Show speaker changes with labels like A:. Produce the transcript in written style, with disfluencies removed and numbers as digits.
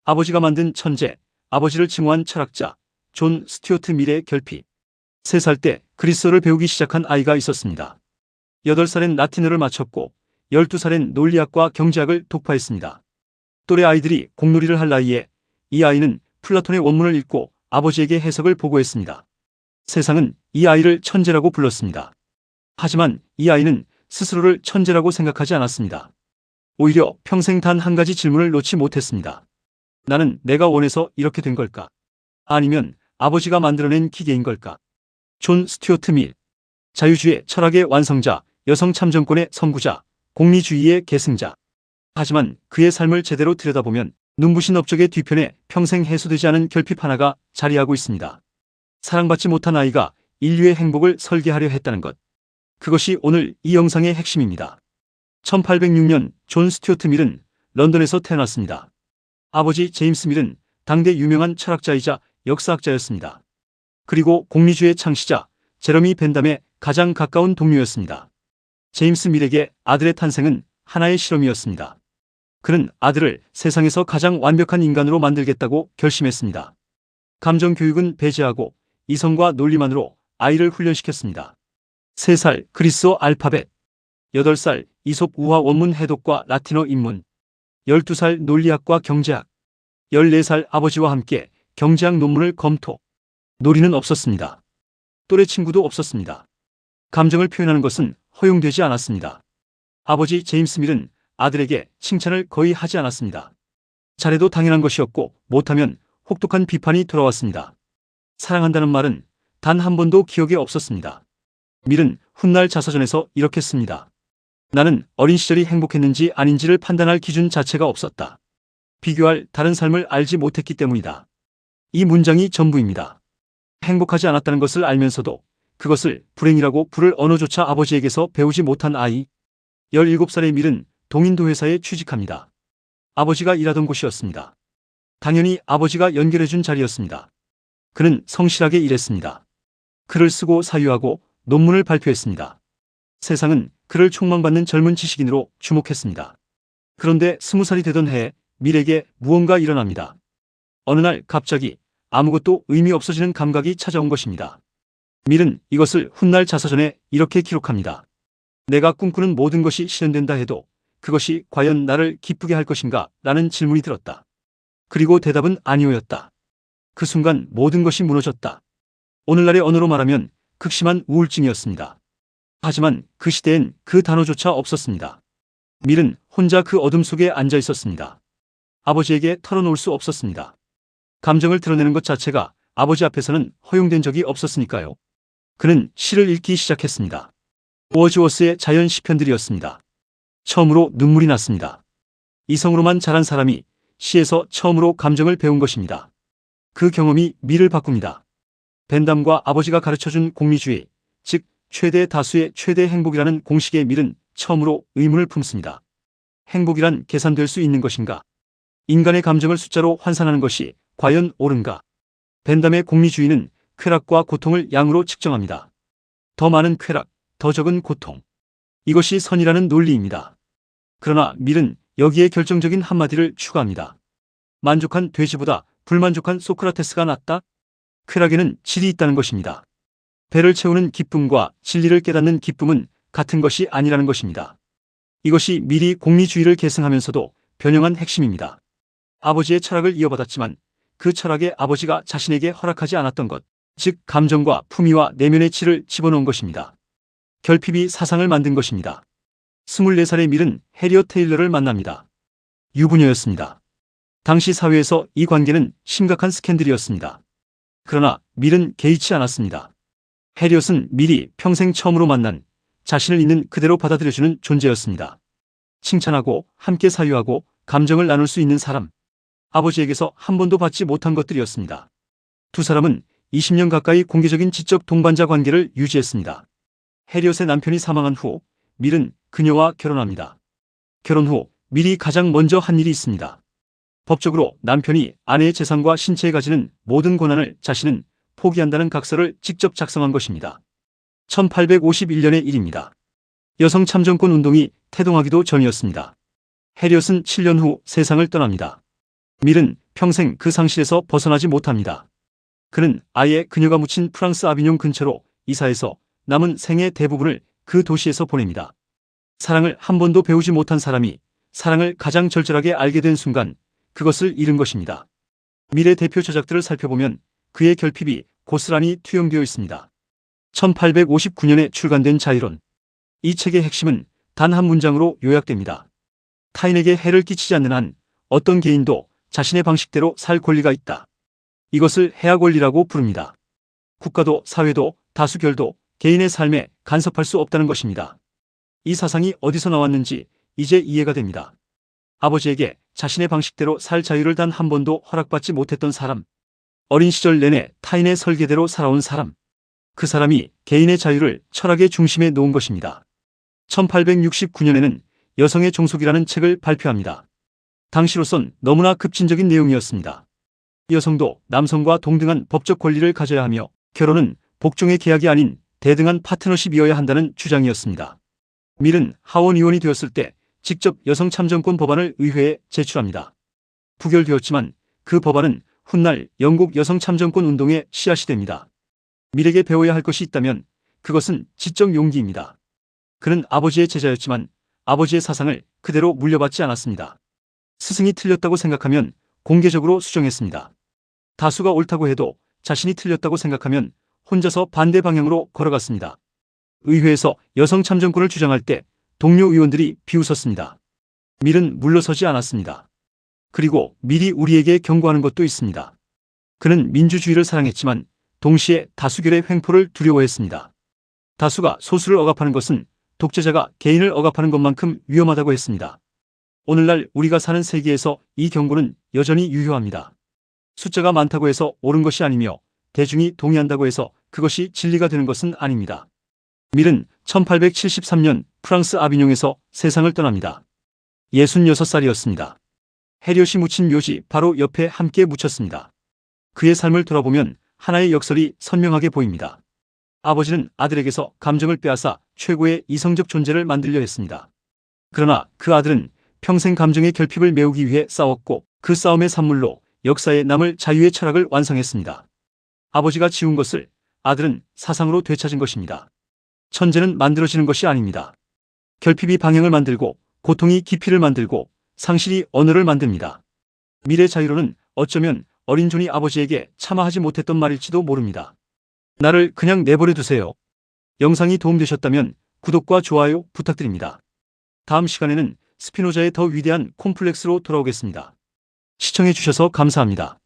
A: 아버지가 만든 천재, 아버지를 증오한 철학자, 존 스튜어트 밀의 결핍. 3살 때 그리스어를 배우기 시작한 아이가 있었습니다. 8살엔 라틴어를 마쳤고 12살엔 논리학과 경제학을 독파했습니다. 또래 아이들이 공놀이를 할 나이에 이 아이는 플라톤의 원문을 읽고 아버지에게 해석을 보고했습니다. 세상은 이 아이를 천재라고 불렀습니다. 하지만 이 아이는 스스로를 천재라고 생각하지 않았습니다. 오히려 평생 단 한 가지 질문을 놓지 못했습니다. 나는 내가 원해서 이렇게 된 걸까? 아니면 아버지가 만들어낸 기계인 걸까? 존 스튜어트 밀. 자유주의 철학의 완성자, 여성 참정권의 선구자, 공리주의의 계승자. 하지만 그의 삶을 제대로 들여다보면 눈부신 업적의 뒤편에 평생 해소되지 않은 결핍 하나가 자리하고 있습니다. 사랑받지 못한 아이가 인류의 행복을 설계하려 했다는 것. 그것이 오늘 이 영상의 핵심입니다. 1806년 존 스튜어트 밀은 런던에서 태어났습니다. 아버지 제임스 밀은 당대 유명한 철학자이자 역사학자였습니다. 그리고 공리주의 창시자 제러미 벤담의 가장 가까운 동료였습니다. 제임스 밀에게 아들의 탄생은 하나의 실험이었습니다. 그는 아들을 세상에서 가장 완벽한 인간으로 만들겠다고 결심했습니다. 감정 교육은 배제하고 이성과 논리만으로 아이를 훈련시켰습니다. 3살 그리스어 알파벳, 8살 이솝 우화 원문 해독과 라틴어 입문, 12살 논리학과 경제학, 14살 아버지와 함께 경제학 논문을 검토. 놀이는 없었습니다. 또래 친구도 없었습니다. 감정을 표현하는 것은 허용되지 않았습니다. 아버지 제임스 밀은 아들에게 칭찬을 거의 하지 않았습니다. 잘해도 당연한 것이었고 못하면 혹독한 비판이 돌아왔습니다. 사랑한다는 말은 단 한 번도 기억에 없었습니다. 밀은 훗날 자서전에서 이렇게 씁니다. 나는 어린 시절이 행복했는지 아닌지를 판단할 기준 자체가 없었다. 비교할 다른 삶을 알지 못했기 때문이다. 이 문장이 전부입니다. 행복하지 않았다는 것을 알면서도 그것을 불행이라고 부를 언어조차 아버지에게서 배우지 못한 아이. 17살의 밀은 동인도 회사에 취직합니다. 아버지가 일하던 곳이었습니다. 당연히 아버지가 연결해준 자리였습니다. 그는 성실하게 일했습니다. 글을 쓰고 사유하고 논문을 발표했습니다. 세상은 그를 촉망받는 젊은 지식인으로 주목했습니다. 그런데 20살이 되던 해에 밀에게 무언가 일어납니다. 어느 날 갑자기 아무것도 의미 없어지는 감각이 찾아온 것입니다. 밀은 이것을 훗날 자서전에 이렇게 기록합니다. 내가 꿈꾸는 모든 것이 실현된다 해도 그것이 과연 나를 기쁘게 할 것인가? 라는 질문이 들었다. 그리고 대답은 아니오였다. 그 순간 모든 것이 무너졌다. 오늘날의 언어로 말하면 극심한 우울증이었습니다. 하지만 그 시대엔 그 단어조차 없었습니다. 밀은 혼자 그 어둠 속에 앉아 있었습니다. 아버지에게 털어놓을 수 없었습니다. 감정을 드러내는 것 자체가 아버지 앞에서는 허용된 적이 없었으니까요. 그는 시를 읽기 시작했습니다. 워즈워스의 자연 시편들이었습니다. 처음으로 눈물이 났습니다. 이성으로만 자란 사람이 시에서 처음으로 감정을 배운 것입니다. 그 경험이 밀을 바꿉니다. 벤담과 아버지가 가르쳐준 공리주의, 즉 최대 다수의 최대 행복이라는 공식에 밀은 처음으로 의문을 품습니다. 행복이란 계산될 수 있는 것인가? 인간의 감정을 숫자로 환산하는 것이 과연 옳은가? 벤담의 공리주의는 쾌락과 고통을 양으로 측정합니다. 더 많은 쾌락, 더 적은 고통. 이것이 선이라는 논리입니다. 그러나 밀은 여기에 결정적인 한마디를 추가합니다. 만족한 돼지보다 불만족한 소크라테스가 낫다? 쾌락에는 질이 있다는 것입니다. 배를 채우는 기쁨과 진리를 깨닫는 기쁨은 같은 것이 아니라는 것입니다. 이것이 밀이 공리주의를 계승하면서도 변형한 핵심입니다. 아버지의 철학을 이어받았지만 그 철학에 아버지가 자신에게 허락하지 않았던 것, 즉 감정과 품위와 내면의 질을 집어넣은 것입니다. 결핍이 사상을 만든 것입니다. 24살의 밀은 해리엇 테일러를 만납니다. 유부녀였습니다. 당시 사회에서 이 관계는 심각한 스캔들이었습니다. 그러나 밀은 개의치 않았습니다. 해리엇은 밀이 평생 처음으로 만난 자신을 있는 그대로 받아들여주는 존재였습니다. 칭찬하고 함께 사유하고 감정을 나눌 수 있는 사람. 아버지에게서 한 번도 받지 못한 것들이었습니다. 두 사람은 20년 가까이 공개적인 지적 동반자 관계를 유지했습니다. 해리엇의 남편이 사망한 후 밀은 그녀와 결혼합니다. 결혼 후 밀이 가장 먼저 한 일이 있습니다. 법적으로 남편이 아내의 재산과 신체에 가지는 모든 권한을 자신은 포기한다는 각서를 직접 작성한 것입니다. 1851년의 일입니다. 여성 참정권 운동이 태동하기도 전이었습니다. 해리엇은 7년 후 세상을 떠납니다. 밀은 평생 그 상실에서 벗어나지 못합니다. 그는 아예 그녀가 묻힌 프랑스 아비뇽 근처로 이사해서 남은 생의 대부분을 그 도시에서 보냅니다. 사랑을 한 번도 배우지 못한 사람이 사랑을 가장 절절하게 알게 된 순간 그것을 잃은 것입니다. 밀의 대표 저작들을 살펴보면 그의 결핍이 고스란히 투영되어 있습니다. 1859년에 출간된 자유론. 이 책의 핵심은 단 한 문장으로 요약됩니다. 타인에게 해를 끼치지 않는 한 어떤 개인도 자신의 방식대로 살 권리가 있다. 이것을 해악 원리라고 부릅니다. 국가도 사회도 다수결도 개인의 삶에 간섭할 수 없다는 것입니다. 이 사상이 어디서 나왔는지 이제 이해가 됩니다. 아버지에게 자신의 방식대로 살 자유를 단 한 번도 허락받지 못했던 사람. 어린 시절 내내 타인의 설계대로 살아온 사람. 그 사람이 개인의 자유를 철학의 중심에 놓은 것입니다. 1869년에는 여성의 종속이라는 책을 발표합니다. 당시로선 너무나 급진적인 내용이었습니다. 여성도 남성과 동등한 법적 권리를 가져야 하며 결혼은 복종의 계약이 아닌 대등한 파트너십이어야 한다는 주장이었습니다. 밀은 하원 의원이 되었을 때 직접 여성 참정권 법안을 의회에 제출합니다. 부결되었지만 그 법안은 훗날 영국 여성 참정권 운동의 씨앗이 됩니다. 밀에게 배워야 할 것이 있다면 그것은 지적 용기입니다. 그는 아버지의 제자였지만 아버지의 사상을 그대로 물려받지 않았습니다. 스승이 틀렸다고 생각하면 공개적으로 수정했습니다. 다수가 옳다고 해도 자신이 틀렸다고 생각하면 혼자서 반대 방향으로 걸어갔습니다. 의회에서 여성 참정권을 주장할 때 동료 의원들이 비웃었습니다. 밀은 물러서지 않았습니다. 그리고 밀이 우리에게 경고하는 것도 있습니다. 그는 민주주의를 사랑했지만 동시에 다수결의 횡포를 두려워했습니다. 다수가 소수를 억압하는 것은 독재자가 개인을 억압하는 것만큼 위험하다고 했습니다. 오늘날 우리가 사는 세계에서 이 경고는 여전히 유효합니다. 숫자가 많다고 해서 옳은 것이 아니며 대중이 동의한다고 해서 그것이 진리가 되는 것은 아닙니다. 밀은 1873년 프랑스 아비뇽에서 세상을 떠납니다. 66살이었습니다. 해리엇이 묻힌 묘지 바로 옆에 함께 묻혔습니다. 그의 삶을 돌아보면 하나의 역설이 선명하게 보입니다. 아버지는 아들에게서 감정을 빼앗아 최고의 이성적 존재를 만들려 했습니다. 그러나 그 아들은 평생 감정의 결핍을 메우기 위해 싸웠고 그 싸움의 산물로 역사에 남을 자유의 철학을 완성했습니다. 아버지가 지운 것을 아들은 사상으로 되찾은 것입니다. 천재는 만들어지는 것이 아닙니다. 결핍이 방향을 만들고 고통이 깊이를 만들고 상실이 언어를 만듭니다. 밀의 자유로는 어쩌면 어린 존이 아버지에게 차마하지 못했던 말일지도 모릅니다. 나를 그냥 내버려 두세요. 영상이 도움되셨다면 구독과 좋아요 부탁드립니다. 다음 시간에는 스피노자의 더 위대한 콤플렉스로 돌아오겠습니다. 시청해주셔서 감사합니다.